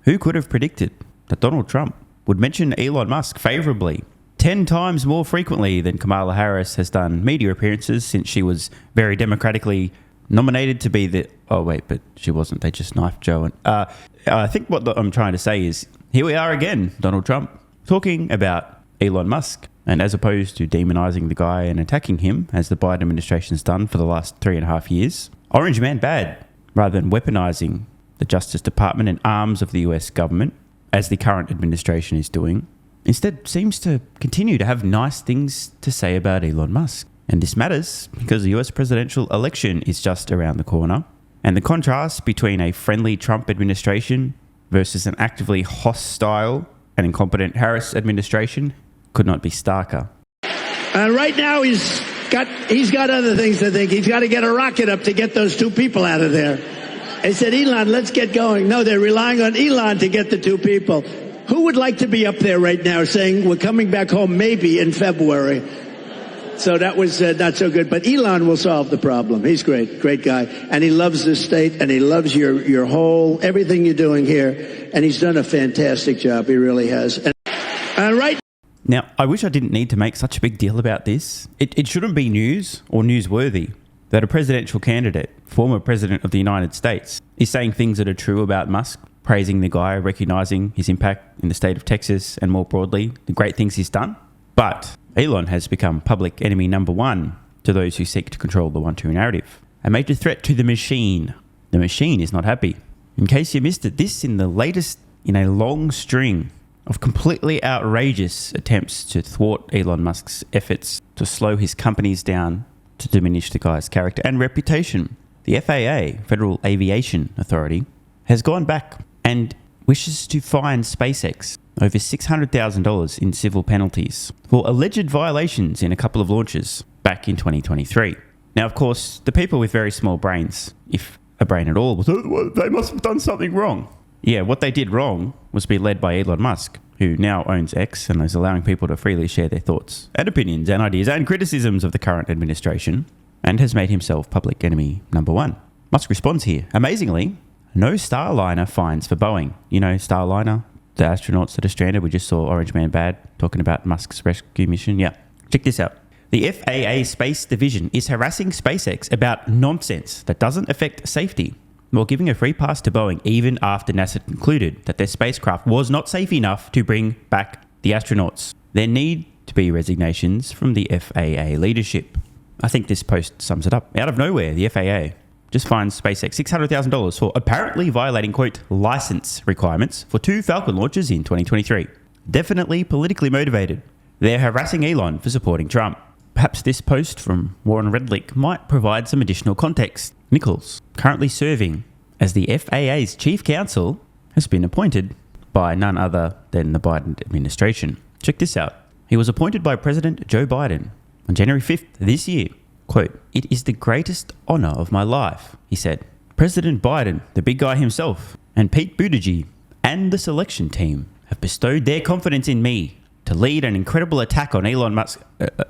Who could have predicted that Donald Trump would mention Elon Musk favourably 10 times more frequently than Kamala Harris has done media appearances since she was very democratically nominated to be the... Oh, wait, but she wasn't. They just knifed Joe. I think what I'm trying to say is, here we are again, Donald Trump, talking about Elon Musk. And as opposed to demonising the guy and attacking him, as the Biden administration's done for the last 3.5 years, Orange Man bad, rather than weaponising the Justice Department and arms of the US government, as the current administration is doing, instead seems to continue to have nice things to say about Elon Musk. And this matters because the US presidential election is just around the corner. And the contrast between a friendly Trump administration versus an actively hostile and incompetent Harris administration could not be starker. Right now he's got other things to think. He's got to get a rocket up to get those two people out of there. They said, Elon, let's get going. No, they're relying on Elon to get the two people. Who would like to be up there right now saying we're coming back home maybe in February? So that was not so good. But Elon will solve the problem. He's great guy. And he loves this state, and he loves your whole, everything you're doing here. And he's done a fantastic job. He really has. And right now, I wish I didn't need to make such a big deal about this. It shouldn't be news or newsworthy that a presidential candidate, former president of the United States, is saying things that are true about Musk, praising the guy, recognising his impact in the state of Texas and more broadly, the great things he's done. But Elon has become public enemy number one to those who seek to control the 1-2 narrative. A major threat to the machine. The machine is not happy. In case you missed it, this in the latest in a long string of completely outrageous attempts to thwart Elon Musk's efforts to slow his companies down, to diminish the guy's character and reputation. The FAA, Federal Aviation Authority, has gone back and wishes to fine SpaceX over $600,000 in civil penalties for alleged violations in a couple of launches back in 2023. Now, of course, the people with very small brains, if a brain at all, they must have done something wrong. Yeah, what they did wrong was be led by Elon Musk, who now owns X and is allowing people to freely share their thoughts and opinions and ideas and criticisms of the current administration, and has made himself public enemy number one. Musk responds here. Amazingly, no Starliner fines for Boeing. You know, Starliner, the astronauts that are stranded. We just saw Orange Man Bad talking about Musk's rescue mission. Yeah, check this out. The FAA Space Division is harassing SpaceX about nonsense that doesn't affect safety, while giving a free pass to Boeing even after NASA concluded that their spacecraft was not safe enough to bring back the astronauts. There need to be resignations from the FAA leadership. I think this post sums it up. Out of nowhere, the FAA just fines SpaceX $600,000 for apparently violating, quote, license requirements for 2 Falcon launches in 2023. Definitely politically motivated. They're harassing Elon for supporting Trump. Perhaps this post from Warren Redlick might provide some additional context. Nichols, currently serving as the FAA's chief counsel, has been appointed by none other than the Biden administration. Check this out. He was appointed by President Joe Biden on January 5th this year. Quote, "It is the greatest honor of my life," he said. President Biden, the big guy himself, and Pete Buttigieg and the selection team have bestowed their confidence in me to lead an incredible attack on Elon Musk,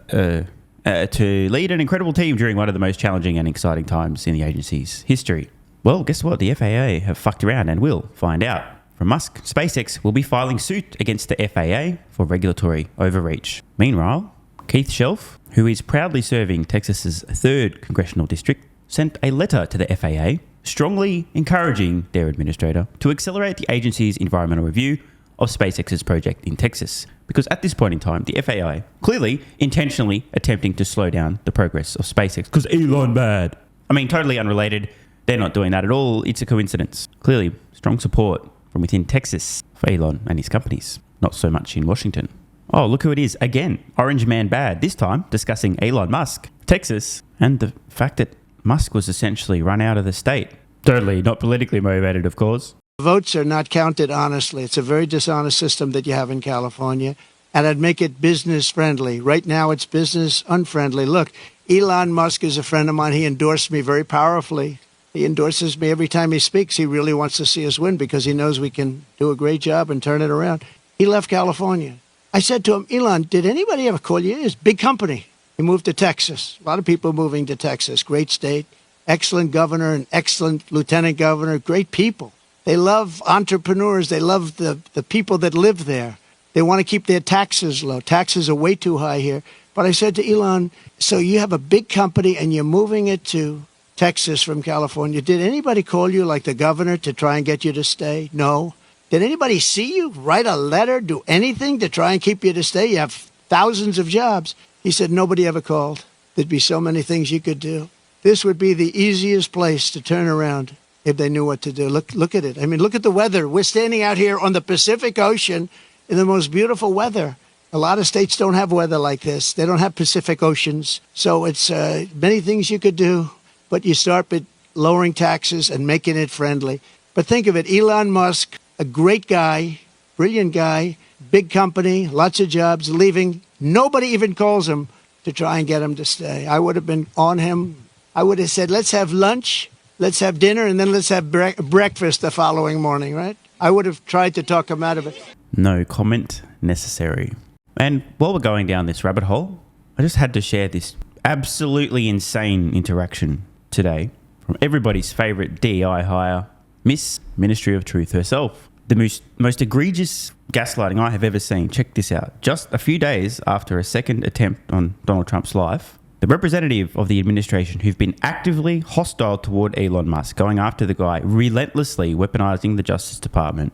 to lead an incredible team during one of the most challenging and exciting times in the agency's history. Well, guess what? The FAA have fucked around and will find out. From Musk, SpaceX will be filing suit against the FAA for regulatory overreach. Meanwhile, Keith Shelf, who is proudly serving Texas's 3rd congressional district, sent a letter to the FAA strongly encouraging their administrator to accelerate the agency's environmental review of SpaceX's project in Texas. Because at this point in time, the FAA clearly intentionally attempting to slow down the progress of SpaceX because Elon bad. I mean, totally unrelated. They're not doing that at all. It's a coincidence. Clearly, strong support from within Texas for Elon and his companies. Not so much in Washington. Oh, look who it is. Again, Orange Man Bad. This time discussing Elon Musk, Texas, and the fact that Musk was essentially run out of the state. Totally not politically motivated, of course. Votes are not counted honestly. It's a very dishonest system that you have in California. And I'd make it business friendly. Right now, it's business unfriendly. Look, Elon Musk is a friend of mine. He endorsed me very powerfully. He endorses me every time he speaks. He really wants to see us win because he knows we can do a great job and turn it around. He left California. I said to him, Elon, did anybody ever call you? It's a big company. He moved to Texas. A lot of people moving to Texas. Great state. Excellent governor, an excellent lieutenant governor. Great people. They love entrepreneurs. They love the people that live there. They want to keep their taxes low. Taxes are way too high here. But I said to Elon, so you have a big company and you're moving it to Texas from California. Did anybody call you, like the governor, to try and get you to stay? No. Did anybody see you, write a letter, do anything to try and keep you to stay? You have thousands of jobs. He said, nobody ever called. There'd be so many things you could do. This would be the easiest place to turn around if they knew what to do. Look at it. I mean, look at the weather. We're standing out here on the Pacific Ocean in the most beautiful weather. A lot of states don't have weather like this. They don't have Pacific Oceans. So it's many things you could do, but you start with lowering taxes and making it friendly. But think of it, Elon Musk, a great guy, brilliant guy, big company, lots of jobs, leaving. Nobody even calls him to try and get him to stay. I would have been on him. I would have said, let's have lunch, let's have dinner, and then let's have breakfast the following morning, right? I would have tried to talk him out of it. No comment necessary. And while we're going down this rabbit hole, I just had to share this absolutely insane interaction today from everybody's favourite DEI hire, Miss Ministry of Truth herself. The most egregious gaslighting I have ever seen. Check this out. Just a few days after a second attempt on Donald Trump's life, the representative of the administration who've been actively hostile toward Elon Musk, going after the guy, relentlessly weaponizing the Justice Department.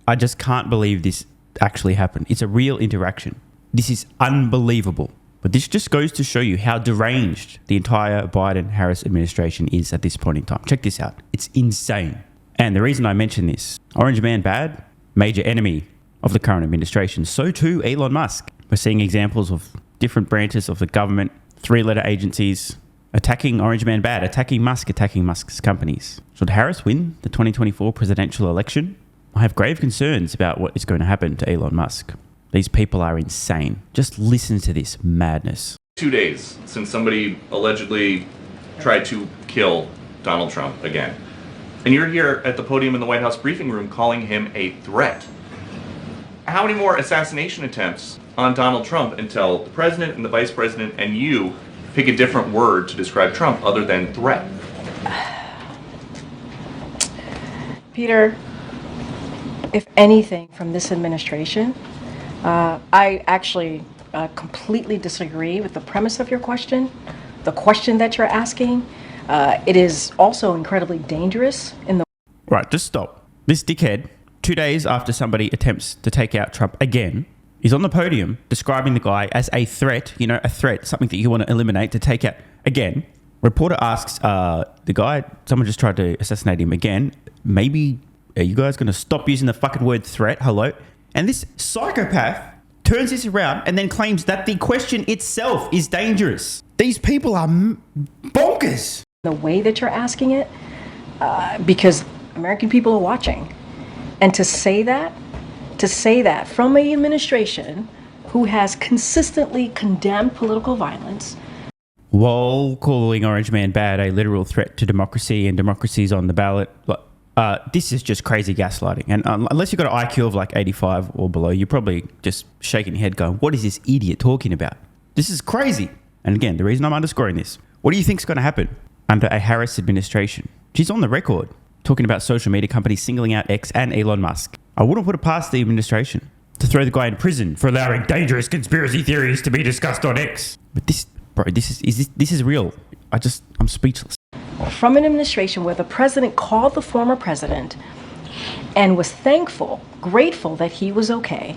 I just can't believe this actually happened. It's a real interaction. This is unbelievable. But this just goes to show you how deranged the entire Biden-Harris administration is at this point in time. Check this out. It's insane. And the reason I mention this, Orange Man bad, major enemy of the current administration. So too Elon Musk. We're seeing examples of different branches of the government, three-letter agencies, attacking Orange Man bad, attacking Musk's companies. Should Harris win the 2024 presidential election? I have grave concerns about what is going to happen to Elon Musk. These people are insane. Just listen to this madness. 2 days since somebody allegedly tried to kill Donald Trump again. And you're here at the podium in the White House briefing room calling him a threat. How many more assassination attempts on Donald Trump until the president and the vice president and you pick a different word to describe Trump other than threat? Peter, if anything from this administration, I actually completely disagree with the premise of your question, the question that you're asking. It is also incredibly dangerous in the... Right, just stop. This dickhead, 2 days after somebody attempts to take out Trump again, is on the podium describing the guy as a threat, a threat, something that you want to eliminate, to take out again. Reporter asks the guy, someone just tried to assassinate him again. Maybe are you guys going to stop using the fucking word threat? Hello? And this psychopath turns this around and then claims that the question itself is dangerous. These people are bonkers. The way that you're asking it, because American people are watching. And to say that from an administration who has consistently condemned political violence, while calling Orange Man bad a literal threat to democracy and democracy's on the ballot, this is just crazy gaslighting. And unless you've got an IQ of like 85 or below, you're probably just shaking your head going, what is this idiot talking about? This is crazy. And again, the reason I'm underscoring this, what do you think is going to happen under a Harris administration? She's on the record talking about social media companies singling out X and Elon Musk. I wouldn't put it past the administration to throw the guy in prison for allowing dangerous conspiracy theories to be discussed on X. But this is real. I'm speechless. From an administration where the president called the former president and was grateful that he was okay.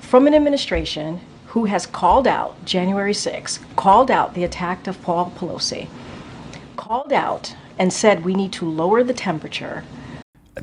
From an administration who has called out January 6th, called out the attack of Paul Pelosi, called out and said we need to lower the temperature.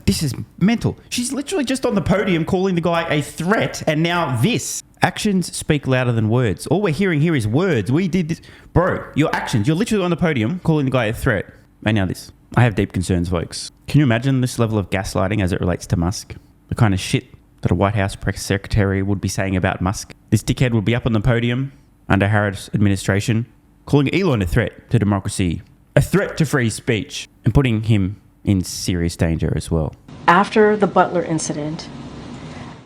This is mental. She's literally just on the podium calling the guy a threat, and now this. Actions speak louder than words. All we're hearing here is words. We did this. Bro, your actions. You're literally on the podium calling the guy a threat. And now this. I have deep concerns, folks. Can you imagine this level of gaslighting as it relates to Musk? The kind of shit that a White House press secretary would be saying about Musk. This dickhead would be up on the podium under Harris administration calling Elon a threat to democracy, a threat to free speech, and putting him in serious danger as well. After the Butler incident,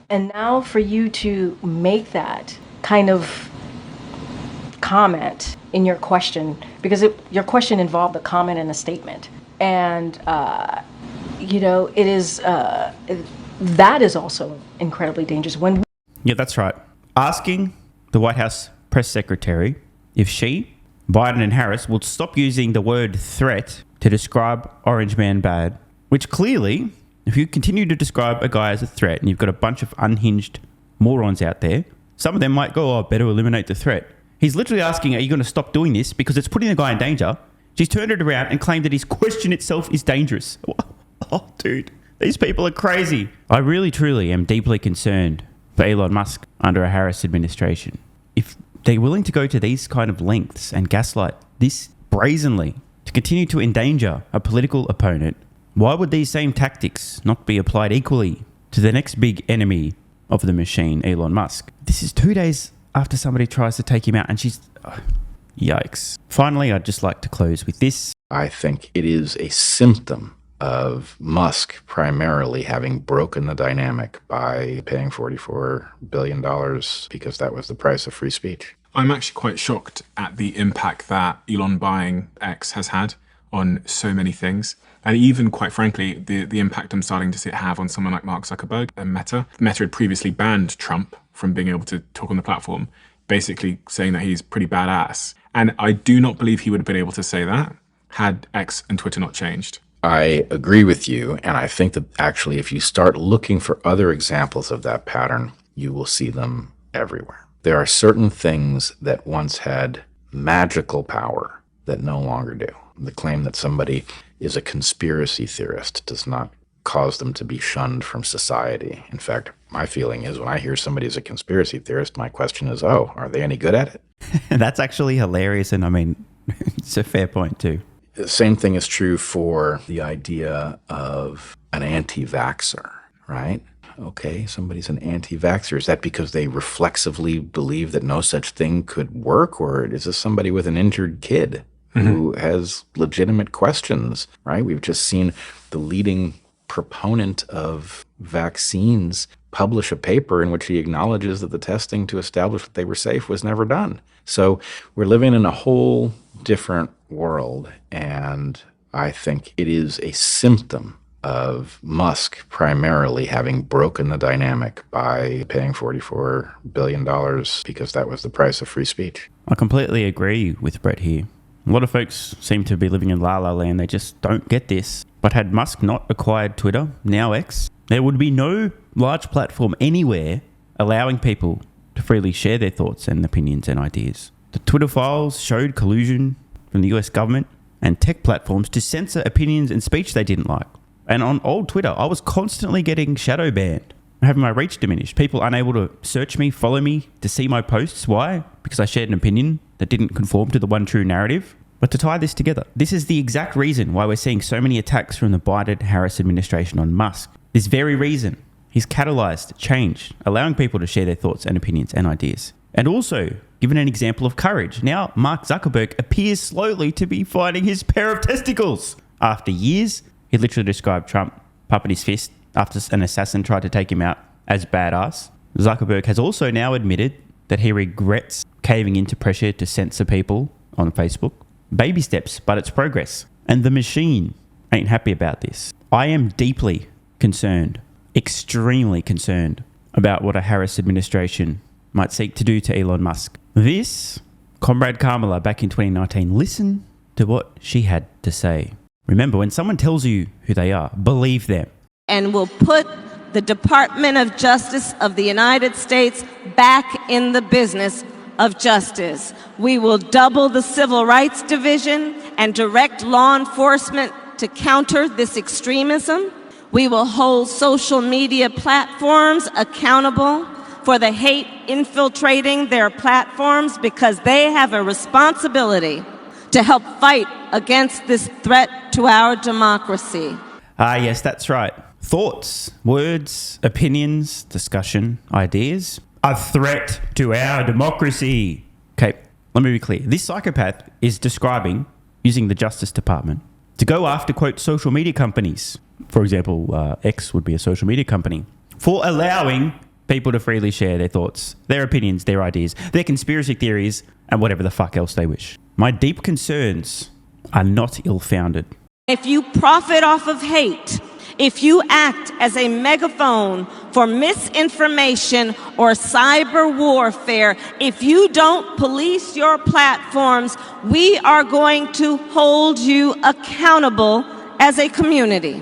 and now for you to make that kind of comment in your question, because your question involved a comment and a statement. And it is, that is also incredibly dangerous. Yeah, that's right. Asking the White House press secretary if she, Biden and Harris would stop using the word threat to describe Orange Man bad, which clearly, if you continue to describe a guy as a threat and you've got a bunch of unhinged morons out there, some of them might go, oh, better eliminate the threat. He's literally asking, are you going to stop doing this because it's putting the guy in danger? She's turned it around and claimed that his question itself is dangerous. Oh, dude, these people are crazy. I really, truly am deeply concerned for Elon Musk under a Harris administration. If they're willing to go to these kind of lengths and gaslight this brazenly to continue to endanger a political opponent, why would these same tactics not be applied equally to the next big enemy of the machine, Elon Musk? This is 2 days after somebody tries to take him out and she's... yikes. Finally, I'd just like to close with this. I think it is a symptom of Musk primarily having broken the dynamic by paying $44 billion because that was the price of free speech. I'm actually quite shocked at the impact that Elon buying X has had on so many things. And even, quite frankly, the impact I'm starting to see it have on someone like Mark Zuckerberg and Meta. Meta had previously banned Trump from being able to talk on the platform, basically saying that he's pretty badass. And I do not believe he would have been able to say that had X and Twitter not changed. I agree with you, and I think that actually if you start looking for other examples of that pattern, you will see them everywhere. There are certain things that once had magical power that no longer do. The claim that somebody is a conspiracy theorist does not cause them to be shunned from society. In fact, my feeling is when I hear somebody is a conspiracy theorist, my question is, oh, are they any good at it? That's actually hilarious, and I mean, it's a fair point too. The same thing is true for the idea of an anti-vaxxer, right? Okay, somebody's an anti-vaxxer. Is that because they reflexively believe that no such thing could work? Or is this somebody with an injured kid who has legitimate questions, right? We've just seen the leading proponent of vaccines publish a paper in which he acknowledges that the testing to establish that they were safe was never done. So we're living in a whole different world, and I think it is a symptom of Musk primarily having broken the dynamic by paying $44 billion because that was the price of free speech. I completely agree with Brett here. A lot of folks seem to be living in la la land. They just don't get this. But had Musk not acquired Twitter, now X, there would be no large platform anywhere allowing people to freely share their thoughts and opinions and ideas. The Twitter files showed collusion from the US government and tech platforms to censor opinions and speech they didn't like. And on old Twitter, I was constantly getting shadow banned, having my reach diminished. People unable to search me, follow me, to see my posts. Why? Because I shared an opinion that didn't conform to the one true narrative. But to tie this together, this is the exact reason why we're seeing so many attacks from the Biden-Harris administration on Musk. This very reason. He's catalyzed change, allowing people to share their thoughts and opinions and ideas. And also given an example of courage. Now, Mark Zuckerberg appears slowly to be finding his pair of testicles. After years, he literally described Trump pumping his fist after an assassin tried to take him out as badass. Zuckerberg has also now admitted that he regrets caving into pressure to censor people on Facebook. Baby steps, but it's progress. And the machine ain't happy about this. I am deeply concerned, extremely concerned about what a Harris administration might seek to do to Elon Musk. This, Comrade Kamala back in 2019, listen to what she had to say. Remember, when someone tells you who they are, believe them. And will put the Department of Justice of the United States back in the business of justice. We will double the Civil Rights Division and direct law enforcement to counter this extremism. We will hold social media platforms accountable for the hate infiltrating their platforms because they have a responsibility to help fight against this threat to our democracy. Ah, yes, that's right. Thoughts, words, opinions, discussion, ideas. A threat to our democracy. Okay, let me be clear. This psychopath is describing, using the Justice Department, to go after, quote, social media companies. For example, X would be a social media company. For allowing people to freely share their thoughts, their opinions, their ideas, their conspiracy theories, and whatever the fuck else they wish. My deep concerns are not ill-founded. If you profit off of hate, if you act as a megaphone for misinformation or cyber warfare, if you don't police your platforms, we are going to hold you accountable as a community.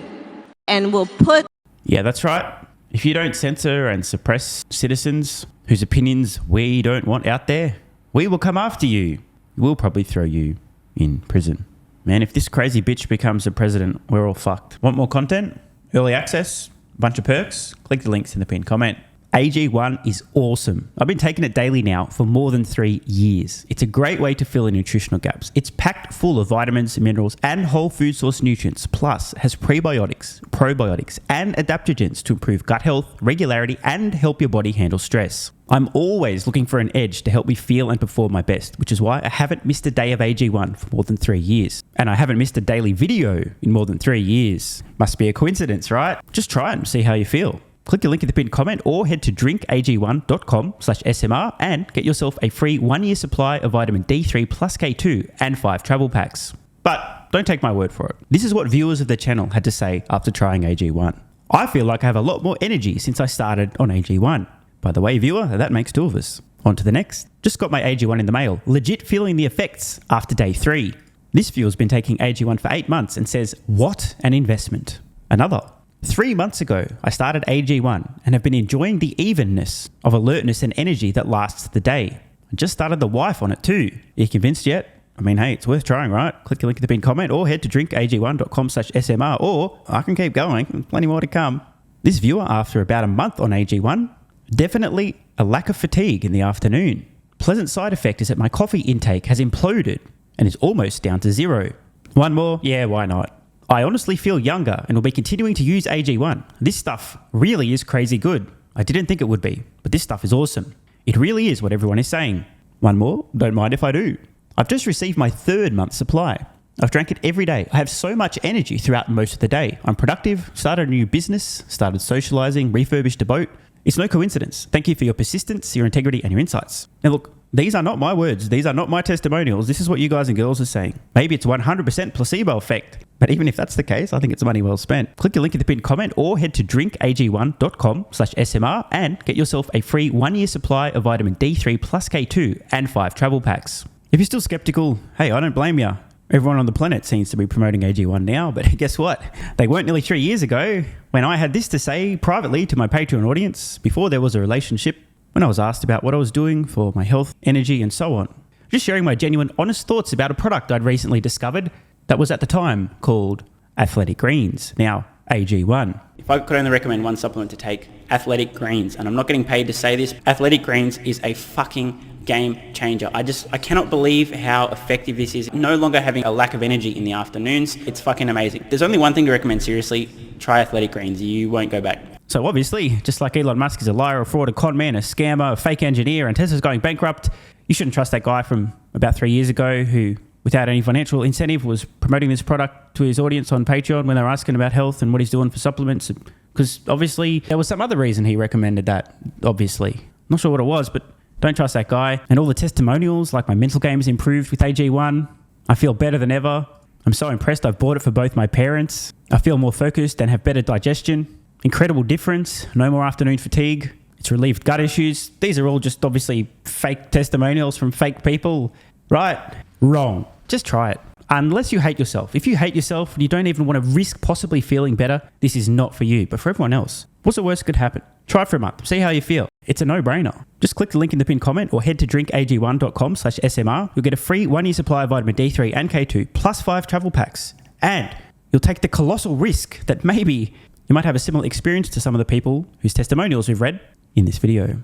And we'll put... Yeah, that's right. If you don't censor and suppress citizens whose opinions we don't want out there, we will come after you. We'll probably throw you in prison. Man, if this crazy bitch becomes the president, we're all fucked. Want more content? Early access? A bunch of perks? Click the links in the pinned comment. AG1 is awesome. I've been taking it daily now for more than 3 years. It's a great way to fill in nutritional gaps. It's packed full of vitamins, minerals, and whole food source nutrients. Plus, has prebiotics, probiotics, and adaptogens to improve gut health, regularity, and help your body handle stress. I'm always looking for an edge to help me feel and perform my best, which is why I haven't missed a day of AG1 for more than 3 years. And I haven't missed a daily video in more than 3 years. Must be a coincidence, right? Just try it and see how you feel. Click the link in the pinned comment or head to drinkag1.com/SMR and get yourself a free 1-year supply of vitamin D3 plus K2 and 5 travel packs. But don't take my word for it. This is what viewers of the channel had to say after trying AG1. I feel like I have a lot more energy since I started on AG1. By the way, viewer, that makes 2 of us. On to the next. Just got my AG1 in the mail. Legit feeling the effects after day 3. This viewer's been taking AG1 for 8 months and says, what an investment. Another. 3 months ago, I started AG1 and have been enjoying the evenness of alertness and energy that lasts the day. I just started the wife on it too. Are you convinced yet? I mean, hey, it's worth trying, right? Click the link in the pinned comment or head to drinkag1.com/SMR or I can keep going. There's plenty more to come. This viewer, after about a month on AG1, definitely a lack of fatigue in the afternoon. Pleasant side effect is that my coffee intake has imploded and is almost down to 0. One more? Yeah, why not? I honestly feel younger and will be continuing to use AG1. This stuff really is crazy good. I didn't think it would be, but this stuff is awesome. It really is what everyone is saying. One more? Don't mind if I do. I've just received my 3rd month supply. I've drank it every day. I have so much energy throughout most of the day. I'm productive, started a new business, started socializing, refurbished a boat. It's no coincidence. Thank you for your persistence, your integrity, and your insights. Now look, these are not my words. These are not my testimonials. This is what you guys and girls are saying. Maybe it's 100% placebo effect. But even if that's the case, I think it's money well spent. Click the link in the pinned comment or head to drinkag1.com/SMR and get yourself a free 1-year supply of vitamin D3 plus K2 and 5 travel packs. If you're still skeptical, hey, I don't blame you. Everyone on the planet seems to be promoting AG1 now, but guess what? They weren't nearly 3 years ago when I had this to say privately to my Patreon audience before there was a relationship, when I was asked about what I was doing for my health, energy, and so on. Just sharing my genuine, honest thoughts about a product I'd recently discovered that was at the time called Athletic Greens, now AG1. If I could only recommend one supplement to take, Athletic Greens, and I'm not getting paid to say this, Athletic Greens is a fucking game changer. I cannot believe how effective this is. No longer having a lack of energy in the afternoons. It's fucking amazing. There's only one thing to recommend, seriously. Try Athletic Greens. You won't go back. So obviously, just like Elon Musk is a liar, a fraud, a con man, a scammer, a fake engineer, and Tesla's going bankrupt, you shouldn't trust that guy from about 3 years ago who, without any financial incentive, was promoting this product to his audience on Patreon when they were asking about health and what he's doing for supplements. Because obviously, there was some other reason he recommended that, obviously. Not sure what it was, but don't trust that guy. And all the testimonials, like my mental game has improved with AG1. I feel better than ever. I'm so impressed I've bought it for both my parents. I feel more focused and have better digestion. Incredible difference. No more afternoon fatigue. It's relieved gut issues. These are all just obviously fake testimonials from fake people. Right? Wrong. Just try it. Unless you hate yourself. If you hate yourself and you don't even want to risk possibly feeling better, this is not for you. But for everyone else, what's the worst that could happen? Try it for a month. See how you feel. It's a no-brainer. Just click the link in the pinned comment or head to drinkag1.com/SMR. You'll get a free 1-year supply of vitamin D3 and K2 plus 5 travel packs. And you'll take the colossal risk that maybe you might have a similar experience to some of the people whose testimonials we've read in this video.